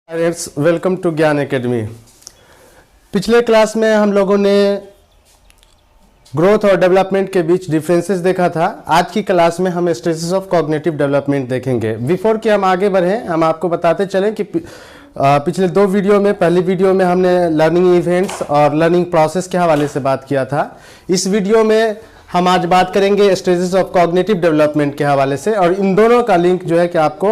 Welcome to ज्ञान academy. पिछले class में हम लोगों ने ग्रोथ और डेवलपमेंट के बीच डिफरेंसेस देखा था। आज की क्लास में हम स्टेजेस ऑफ कॉग्निटिव डेवलपमेंट देखेंगे। बिफोर कि हम आगे बढ़ें, हम आपको बताते चलें कि पिछले दो वीडियो में, पहली वीडियो में हमने लर्निंग इवेंट्स और लर्निंग प्रोसेस के हवाले से बात किया था। इस वीडियो में हम आज बात करेंगे स्टेजेस ऑफ कॉग्निटिव डेवलपमेट के हवाले से, और इन दोनों का लिंक जो है कि आपको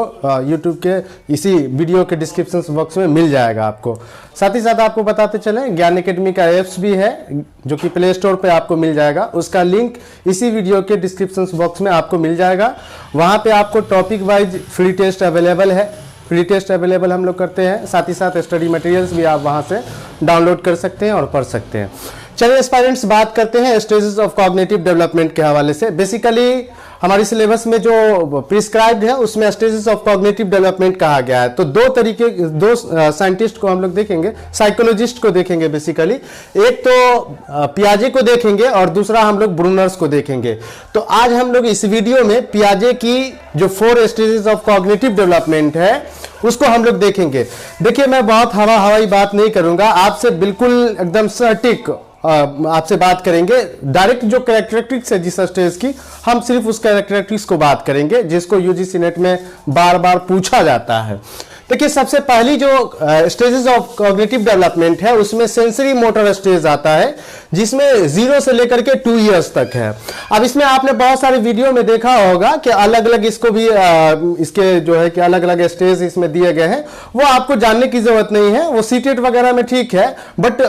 यूट्यूब के इसी वीडियो के डिस्क्रिप्शन बॉक्स में मिल जाएगा आपको। साथ ही साथ आपको बताते चलें, ज्ञान एकेडमी का ऐप्स भी है जो कि प्ले स्टोर पे आपको मिल जाएगा। उसका लिंक इसी वीडियो के डिस्क्रिप्शन बॉक्स में आपको मिल जाएगा। वहाँ पे आपको topic wise free test available है, फ्री टेस्ट अवेलेबल हम लोग करते हैं। साथ ही साथ स्टडी मटेरियल्स भी आप वहाँ से डाउनलोड कर सकते हैं और पढ़ सकते हैं। चलिए एस्पायरेंट्स, बात करते हैं स्टेजेस ऑफ कॉग्निटिव डेवलपमेंट के हवाले से। बेसिकली हमारी सिलेबस में जो प्रिस्क्राइब्ड है उसमें स्टेजेस ऑफ कॉग्निटिव डेवलपमेंट कहा गया है। तो दो साइंटिस्ट को हम लोग देखेंगे, साइकोलॉजिस्ट को देखेंगे बेसिकली। एक तो पियाजे को देखेंगे और दूसरा हम लोग ब्रूनर्स को देखेंगे। तो आज हम लोग इस वीडियो में पियाजे की जो 4 स्टेजेस ऑफ कॉग्निटिव डेवलपमेंट है उसको हम लोग देखेंगे। देखिए, मैं बहुत हवाई बात नहीं करूंगा, आपसे बिल्कुल एकदम सटीक आपसे बात करेंगे। डायरेक्ट जो कैरेक्टरिस्टिक्स है जिस स्टेज की, हम सिर्फ उस कैरेक्टरिस्टिक्स को बात करेंगे जिसको यूजीसी नेट में बार बार पूछा जाता है। देखिए, सबसे पहली जो स्टेजेस ऑफ कॉग्निटिव डेवलपमेंट है उसमें सेंसरी मोटर स्टेज आता है, जिसमें 0 से लेकर के 2 इयर्स तक है। अब इसमें आपने बहुत सारे वीडियो में देखा होगा कि अलग अलग इसको भी इसके जो है कि अलग अलग स्टेज इसमें दिए गए हैं। वो आपको जानने की जरूरत नहीं है, वो सीटेट वगैरह में ठीक है, बट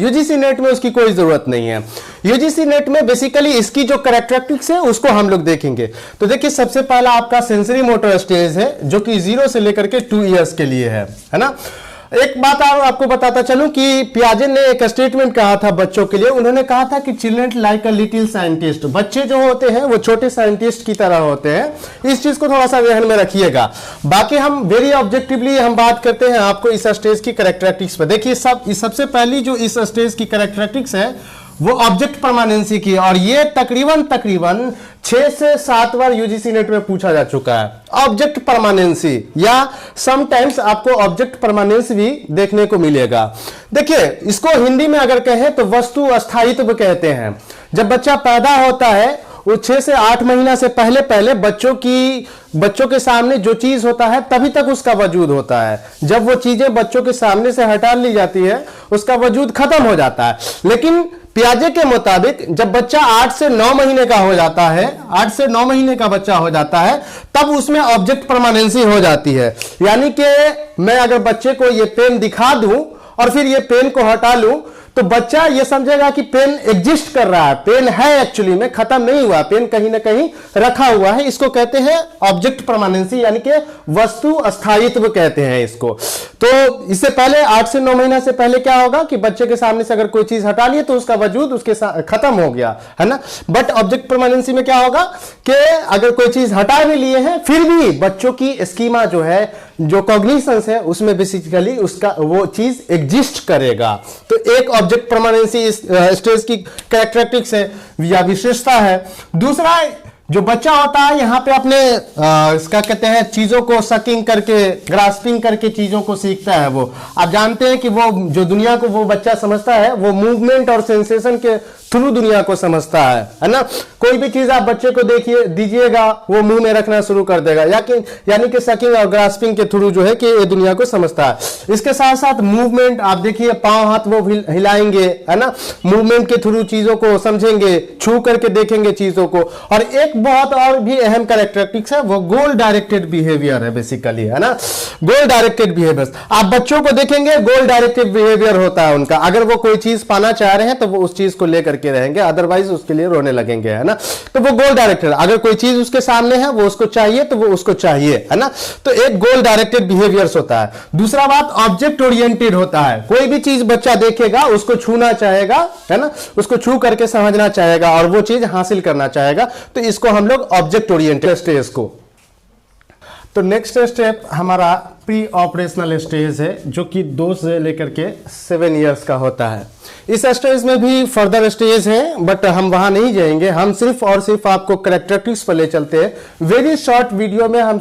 यूजीसी नेट में उसकी कोई जरूरत नहीं है। यूजीसी नेट में बेसिकली इसकी जो कैरेक्टरिस्टिक्स है उसको हम लोग देखेंगे। तो देखिए, सबसे पहला आपका सेंसरी मोटर स्टेज है जो कि 0 से लेकर के 2 इयर्स के लिए है ना। एक बात आपको बताता चलूं कि पियाजे ने एक स्टेटमेंट कहा था बच्चों के लिए। उन्होंने कहा था कि children like a little scientist, बच्चे जो होते हैं वो छोटे साइंटिस्ट की तरह होते हैं। इस चीज को थोड़ा सा ध्यान में रखिएगा। बाकी हम वेरी ऑब्जेक्टिवली हम बात करते हैं आपको इस स्टेज की कैरेक्टरिस्टिक्स पर। देखिए, सबसे पहली जो इस स्टेज की कैरेक्टरिस्टिक्स है वो ऑब्जेक्ट परमानेंसी की, और ये तकरीबन 6 से 7 बार यूजीसी नेट में पूछा जा चुका है। ऑब्जेक्ट परमानेंसी, या समटाइम्स आपको ऑब्जेक्ट परमानेंस भी देखने को मिलेगा। देखिए, इसको हिंदी में अगर कहें तो वस्तु अस्थायित्व कहते हैं। जब बच्चा पैदा होता है वो 6 से 8 महीना से पहले बच्चों के सामने जो चीज होता है तभी तक उसका वजूद होता है। जब वो चीजें बच्चों के सामने से हटा ली जाती है उसका वजूद खत्म हो जाता है। लेकिन पियाजे के मुताबिक जब बच्चा 8 से 9 महीने का हो जाता है, 8 से 9 महीने का बच्चा हो जाता है, तब उसमें ऑब्जेक्ट परमानेंसी हो जाती है। यानी कि मैं अगर बच्चे को ये पेन दिखा दूं और फिर ये पेन को हटा लूं तो बच्चा ये समझेगा कि पेन एग्जिस्ट कर रहा है, पेन है, एक्चुअली में खत्म नहीं हुआ, पेन कहीं ना कहीं रखा हुआ है। इसको कहते हैं ऑब्जेक्ट परमानेंसी, यानी कि वस्तु अस्थायित्व कहते हैं इसको। तो इससे पहले 8 से 9 महीना से पहले क्या होगा कि बच्चे के सामने से अगर कोई चीज हटा लिए तो उसका वजूद उसके खत्म हो गया है ना। बट ऑब्जेक्ट परमानेंसी में क्या होगा कि अगर कोई चीज हटा भी लिए हैं फिर भी बच्चों की स्कीमा जो है, जो कॉग्निशंस है, उसमें बेसिकली उसका वो चीज एग्जिस्ट करेगा। तो एक ऑब्जेक्ट परमानेंसी इस स्टेज की कैरेक्टरिस्टिक्स है या विशेषता है। दूसरा, जो बच्चा होता है यहाँ पे अपने इसका कहते हैं चीजों को सकिंग करके, ग्रास्पिंग करके चीजों को सीखता है। वो आप जानते हैं कि वो जो दुनिया को वो बच्चा समझता है वो मूवमेंट और सेंसेशन के थ्रू दुनिया को समझता है ना। कोई भी चीज आप बच्चे को दीजिएगा वो मुंह में रखना शुरू कर देगा, यानी कि सकिंग और ग्रास्पिंग के थ्रू जो है कि ये दुनिया को समझता है। इसके साथ साथ मूवमेंट, आप देखिए पांव हाथ वो हिलाएंगे है ना, मूवमेंट के थ्रू चीजों को समझेंगे, छू करके देखेंगे चीजों को। और एक बहुत और भी अहम कैरेक्टरिस्टिक्स है, वो गोल डायरेक्टेड बिहेवियर है बेसिकली, है ना। गोल डायरेक्टेड बिहेवियर आप बच्चों को देखेंगे, गोल डायरेक्टेड बिहेवियर होता है उनका। अगर वो कोई चीज पाना चाह रहे हैं तो वो उस चीज को लेकर के रहेंगे, अदरवाइज उसके लिए रोने लगेंगे, है ना। तो वो गोल डायरेक्टेड, अगर कोई चीज उसके सामने है वो उसको चाहिए तो वो उसको चाहिए, है ना। तो एक गोल डायरेक्टेड बिहेवियर्स होता है। दूसरा बात, ऑब्जेक्ट ओरिएंटेड होता है। कोई भी चीज बच्चा देखेगा उसको छूना चाहेगा, है ना, उसको छू करके समझना चाहेगा और वो चीज हासिल करना चाहेगा। तो इसको हम लोग ऑब्जेक्ट ओरिएंटेड स्टेज को। तो नेक्स्ट स्टेप हमारा प्री ऑपरेशनल स्टेज है, जो कि 2 से लेकर के 7 इयर्स का होता है। इस स्टेज में भी फर्दर स्टेज है, बट हम वहां नहीं जाएंगे, हम सिर्फ और सिर्फ आपको कैरेक्टरिस्टिक्स पर ले चलते हैं। वेरी शॉर्ट वीडियो में हम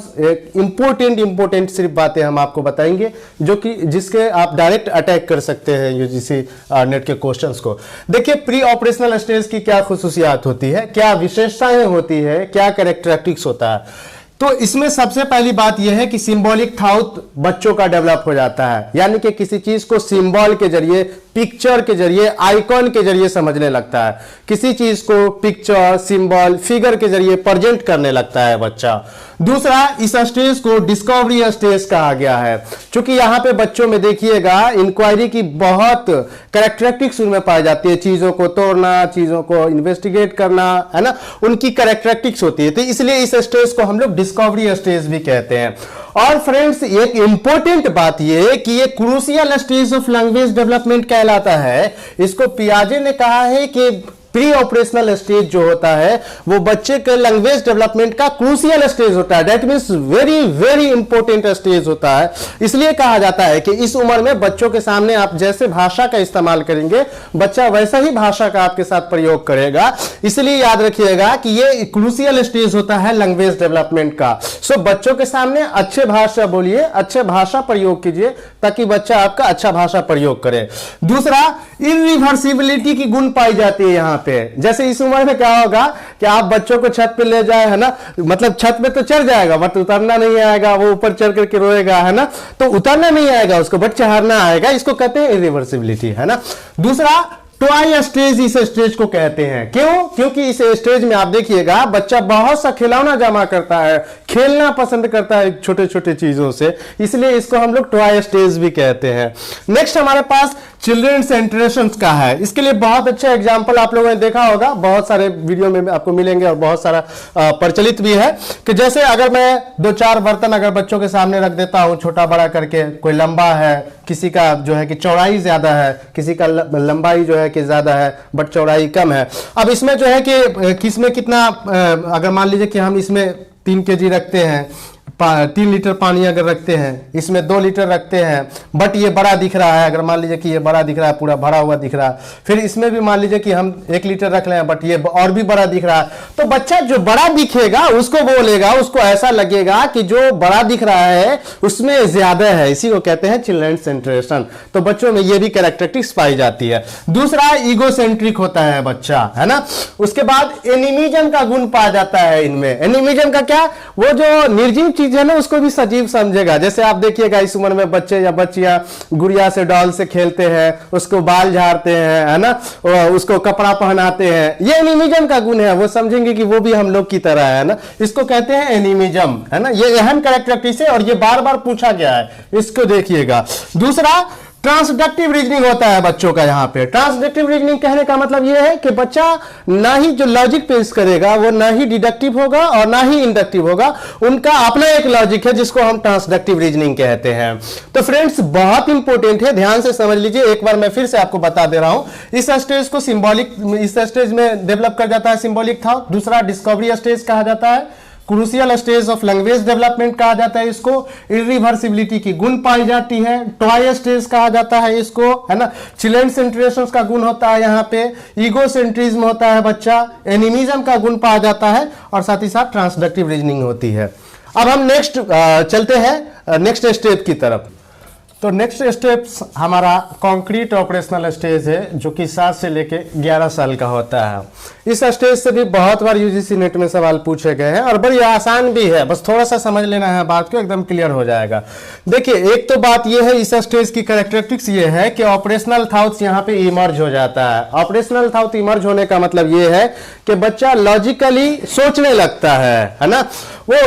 इंपोर्टेंट सिर्फ बातें हम आपको बताएंगे, जो कि जिसके आप डायरेक्ट अटैक कर सकते हैं यूजीसी नेट के क्वेश्चंस को। देखिए, प्री ऑपरेशनल स्टेज की क्या खुसूसियात होती है, क्या विशेषताएं होती है, क्या कैरेक्टरिस्टिक्स होता है। तो इसमें सबसे पहली बात यह है कि सिंबॉलिक थॉट बच्चों का डेवलप हो जाता है, यानी कि किसी चीज को सिंबल के जरिए, पिक्चर के जरिए, आइकॉन के जरिए समझने लगता है। किसी चीज को पिक्चर, सिंबल, फिगर के जरिए प्रेजेंट करने लगता है बच्चा। दूसरा, इस स्टेज को डिस्कवरी स्टेज कहा गया है, क्योंकि यहां पे बच्चों में देखिएगा इंक्वायरी की बहुत कैरेक्टरिस्टिक्स उनमें पाई जाती है। चीजों को तोड़ना, चीजों को इन्वेस्टिगेट करना, है ना, उनकी कैरेक्टरिस्टिक्स होती है। तो इसलिए इस स्टेज को हम लोग डिस्कवरी स्टेज भी कहते हैं। और फ्रेंड्स, एक इंपॉर्टेंट बात यह कि ये crucial stage of language development कहलाता है। इसको पियाजे ने कहा है कि प्री ऑपरेशनल स्टेज जो होता है वो बच्चे के लैंग्वेज डेवलपमेंट का क्रूशियल स्टेज होता है। That means very very important stage होता है। इसलिए कहा जाता है कि इस उम्र में बच्चों के सामने आप जैसे भाषा का इस्तेमाल करेंगे, बच्चा वैसा ही भाषा का आपके साथ प्रयोग करेगा। इसलिए याद रखिएगा कि ये क्रूशियल स्टेज होता है लैंग्वेज डेवलपमेंट का। सो बच्चों के सामने अच्छे भाषा बोलिए, अच्छे भाषा प्रयोग कीजिए, ताकि बच्चा आपका अच्छा भाषा प्रयोग करे। दूसरा, इरिवर्सिबिलिटी की गुण पाई जाती है यहां पे। जैसे इस उम्र में क्या होगा कि आप बच्चों को छत पे ले जाए, है ना, मतलब छत पे तो चढ़ जाएगा बट उतरना नहीं आएगा, वो ऊपर चढ़ करके रोएगा, है ना, तो उतरना नहीं आएगा उसको, बट चढ़ना आएगा। इसको कहते हैं इरिवर्सिबिलिटी, है ना। दूसरा, टॉय स्टेज इस स्टेज को कहते हैं। क्यों? क्योंकि इस स्टेज में आप देखिएगा बच्चा बहुत सा खिलौना जमा करता है, खेलना पसंद करता है छोटे छोटे चीजों से, इसलिए इसको हम लोग टॉय स्टेज भी कहते हैं। नेक्स्ट हमारे पास चिल्ड्रन सेंट्रेशंस का है। इसके लिए बहुत अच्छा एग्जांपल आप लोगों ने देखा होगा, बहुत सारे वीडियो में आपको मिलेंगे और बहुत सारा प्रचलित भी है कि जैसे अगर मैं 2-4 बर्तन अगर बच्चों के सामने रख देता हूं छोटा बड़ा करके, कोई लंबा है, किसी का जो है कि चौड़ाई ज्यादा है, किसी का लंबाई जो है कि ज्यादा है बट चौड़ाई कम है। अब इसमें जो है कि किसमें कितना, अगर मान लीजिए कि हम इसमें 3 kg रखते हैं, 3 लीटर पानी अगर रखते हैं, इसमें 2 लीटर रखते हैं, बट ये बड़ा दिख रहा है। अगर मान लीजिए कि ये बड़ा दिख रहा है, पूरा भरा हुआ दिख रहा है, फिर इसमें भी मान लीजिए कि हम 1 लीटर रख लें बट ये और भी बड़ा दिख रहा है, तो बच्चा जो बड़ा दिखेगा उसको बोलेगा, उसको ऐसा लगेगा कि जो बड़ा दिख रहा है उसमें ज्यादा है। इसी को कहते हैं चिल्ड्रन सेंट्रेशन। तो बच्चों में ये भी कैरेक्टरिस्टिक्स पाई जाती है। दूसरा, ईगोसेंट्रिक होता है बच्चा, है ना। उसके बाद एनिमिज्म का गुण पाया जाता है इनमें। एनिमिज्म का क्या, वो जो निर्जीव चीज है ना उसको भी सजीव समझेगा। जैसे आप देखिएगा इस उम्र में बच्चे या बच्चियां गुड़िया से, डॉल से खेलते हैं, उसको बाल झाड़ते हैं, है ना, उसको कपड़ा पहनाते हैं। ये एनिमिज्म का गुण है, वो समझेंगे कि वो भी हम लोग की तरह है ना। इसको कहते हैं एनिमिज्म, है ना। ये अहम कैरेक्टरिस्टिक्स है और ये बार बार पूछा गया है, इसको देखिएगा। दूसरा, ट्रांसडक्टिव रीजनिंग होता है बच्चों का। यहाँ पे ट्रांसडक्टिव रीजनिंग कहने का मतलब यह है कि बच्चा ना ही जो लॉजिक पेश करेगा वो ना ही डिडक्टिव होगा और ना ही इंडक्टिव होगा, उनका अपना एक लॉजिक है जिसको हम ट्रांसडक्टिव रीजनिंग कहते हैं। तो फ्रेंड्स, बहुत इंपॉर्टेंट है, ध्यान से समझ लीजिए। एक बार मैं फिर से आपको बता दे रहा हूं। इस स्टेज को सिंबॉलिक, इस स्टेज में डेवलप कर जाता है सिंबॉलिक थॉट। दूसरा, डिस्कवरी स्टेज कहा जाता है। Crucial stage of language development कहा जाता है इसको। इरिवर्सिबिलिटी की गुण पाई जाती है। टॉय स्टेज कहा जाता है इसको, है ना। चिल्ड्रन सेंट्रेशन का गुण होता है यहाँ पे। ईगोसेंट्रिज्म होता है बच्चा। एनिमिज्म का गुण पाया जाता है और साथ ही साथ ट्रांसडक्टिव रीजनिंग होती है। अब हम नेक्स्ट चलते हैं नेक्स्ट स्टेप की तरफ। तो नेक्स्ट स्टेप्स हमारा कॉन्क्रीट ऑपरेशनल स्टेज है, जो कि 7 से लेके 11 साल का होता है। इस स्टेज से भी बहुत बार यूजीसी नेट में सवाल पूछे गए हैं और बड़ी आसान भी है, बस थोड़ा सा समझ लेना है बात को, एकदम क्लियर हो जाएगा। देखिए, एक तो बात यह है, इस स्टेज की कैरेक्टरिस्टिक्स ये है कि ऑपरेशनल थॉट्स यहाँ पे इमर्ज हो जाता है। ऑपरेशनल थॉट इमर्ज होने का मतलब ये है कि बच्चा लॉजिकली सोचने लगता है ना, वो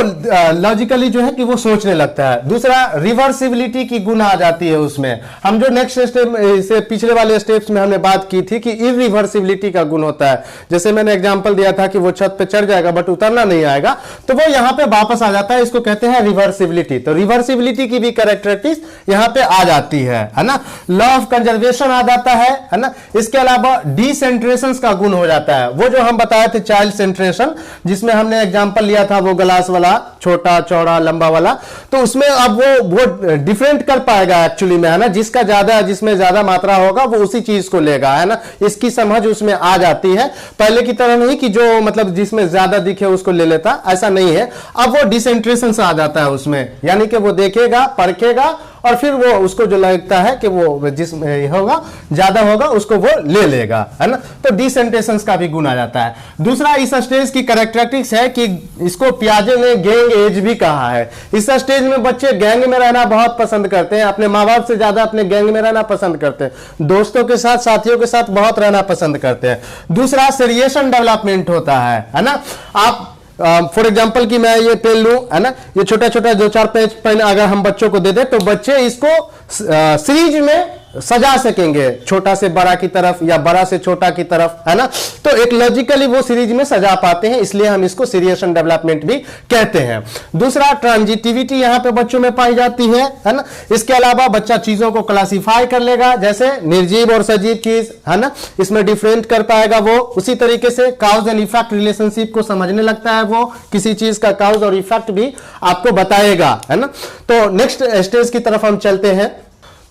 लॉजिकली जो है कि वो सोचने लगता है। दूसरा, रिवर्सिबिलिटी की गुण आ जाती है उसमें। हम जो नेक्स्ट स्टेप से पिछले वाले स्टेप्स में हमने बात की थी कि इरिवर्सिबिलिटी का गुण होता है। जैसे मैंने एग्जांपल दिया था कि वो छत पे चढ़ जाएगा बट उतरना नहीं आएगा, तो वो यहां पे वापस आ जाता है, इसको कहते हैं रिवर्सिबिलिटी। तो रिवर्सिबिलिटी की भी कैरेक्टरिस्टिक्स यहां पे आ जाती है ना। लॉ ऑफ कंजर्वेशन आ जाता है ना। इसके अलावा डिसेंट्रेशन का गुण हो जाता है। वो जो हम बताए थे चाइल्ड सेंट्रेशन, जिसमें हमने एग्जांपल लिया था वो ग्लास वाला, छोटा चौड़ा लंबा वाला, तो उसमें अब वो डिफरेंट कर पाएगा एक्चुअली में, है ना। जिसका ज्यादा, जिसमें ज्यादा मात्रा होगा वो उसी चीज को लेगा, है ना। इसकी समझ उसमें आ जाती है। पहले की तरह नहीं कि जो मतलब जिसमें ज्यादा दिखे उसको ले लेता, ऐसा नहीं है। अब वो डिसइंटरेशन से आ जाता है उसमें, यानी कि वो देखेगा, परखेगा और फिर वो उसको जो लगता है कि वो जिसमें होगा ज्यादा होगा उसको वो ले लेगा, है ना। तो डिसइंटरेशन का भी गुण आ जाता है। दूसरा इस स्टेज की कैरेक्टरिस्टिक्स है कि इसको पियाजे ने गैंग एज भी कहा है। इस स्टेज में बच्चे गैंग में रहना बहुत पसंद करते हैं, अपने माँ बाप से ज्यादा अपने गैंग में रहना पसंद करते हैं, दोस्तों के साथ, साथियों के साथ बहुत रहना पसंद करते हैं। दूसरा सीरियसन डेवलपमेंट होता है ना। आप फॉर एग्जाम्पल कि मैं ये पेन लूं, है ना, ये छोटा छोटा 2-4 पेन अगर हम बच्चों को दे दें तो बच्चे इसको सीरीज में सजा सकेंगे, छोटा से बड़ा की तरफ या बड़ा से छोटा की तरफ, है ना। तो एक लॉजिकली वो सीरीज में सजा पाते हैं, इसलिए हम इसको सीरियसन डेवलपमेंट भी कहते हैं। दूसरा ट्रांजिटिविटी यहाँ पे बच्चों में पाई जाती है ना। इसके अलावा बच्चा चीजों को क्लासिफाई कर लेगा, जैसे निर्जीव और सजीव चीज, है ना, इसमें डिफरेंट कर पाएगा वो। उसी तरीके से काउज एंड इफेक्ट रिलेशनशिप को समझने लगता है वो, किसी चीज का काउज और इफेक्ट भी आपको बताएगा, है ना। तो नेक्स्ट स्टेज की तरफ हम चलते हैं।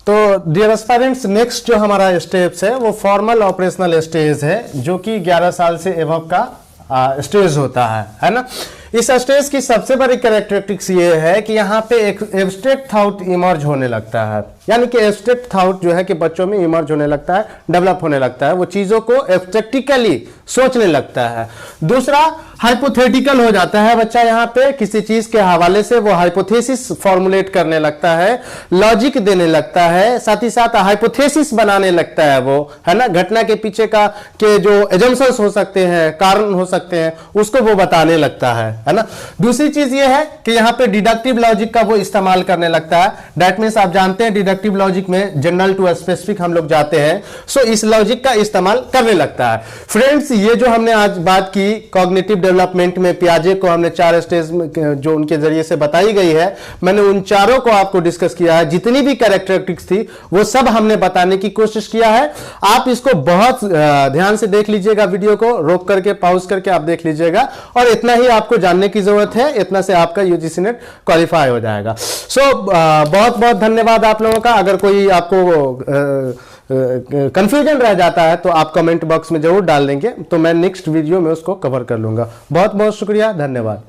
तो डियर एस्पायरेंट्स, नेक्स्ट जो हमारा स्टेप्स है वो फॉर्मल ऑपरेशनल स्टेज है, जो कि 11 साल से एबव का स्टेज होता है ना। इस स्टेज की सबसे बड़ी कैरेक्टरिस्टिक्स ये है कि यहाँ पे एक एब्स्ट्रैक्ट थॉट इमर्ज होने लगता है, यानी कि एब्स्ट्रैक्ट थॉट जो है कि बच्चों में इमर्ज होने लगता है, डेवलप होने लगता है, वो चीजों को एब्स्ट्रैक्टिकली सोचने लगता है। दूसरा हाइपोथेटिकल हो जाता है बच्चा, यहाँ पे किसी चीज के हवाले से वो हाइपोथेसिस फॉर्मुलेट करने लगता है, लॉजिक देने लगता है, साथ ही साथ हाइपोथेसिस बनाने लगता है वो, है ना। घटना के पीछे का के जो एजम्पशंस हो सकते हैं, कारण हो सकते हैं, उसको वो बताने लगता है ना। दूसरी चीज ये है कि यहाँ पे डिडक्टिव लॉजिक का वो इस्तेमाल करने लगता है। दैट मींस आप जानते हैं डिडक्टिव लॉजिक में जनरल टू स्पेसिफिक हम लोग जाते हैं, सो इस लॉजिक का इस्तेमाल करने लगता है। फ्रेंड्स, ये जो हमने आज बात की कॉग्निटिव डेवलपमेंट में पियाजे को हमने 4 स्टेज जो उनके जरिए से बताई गई है, मैंने उन चारों को आपको डिस्कस किया है। जितनी भी कैरेक्टरिस्टिक्स थी वो सब हमने बताने की कोशिश किया है। आप इसको बहुत ध्यान से देख लीजिएगा, वीडियो को रोक करके पॉज करके आप देख लीजिएगा, और इतना ही आपको जानने की जरूरत है, इतना से आपका यूजीसी नेट क्वालिफाई हो जाएगा। सो बहुत बहुत धन्यवाद आप लोगों का। अगर कोई आपको कंफ्यूजन रह जाता है तो आप कमेंट बॉक्स में जरूर डाल देंगे, तो मैं नेक्स्ट वीडियो में उसको कवर कर लूंगा। बहुत बहुत शुक्रिया, धन्यवाद।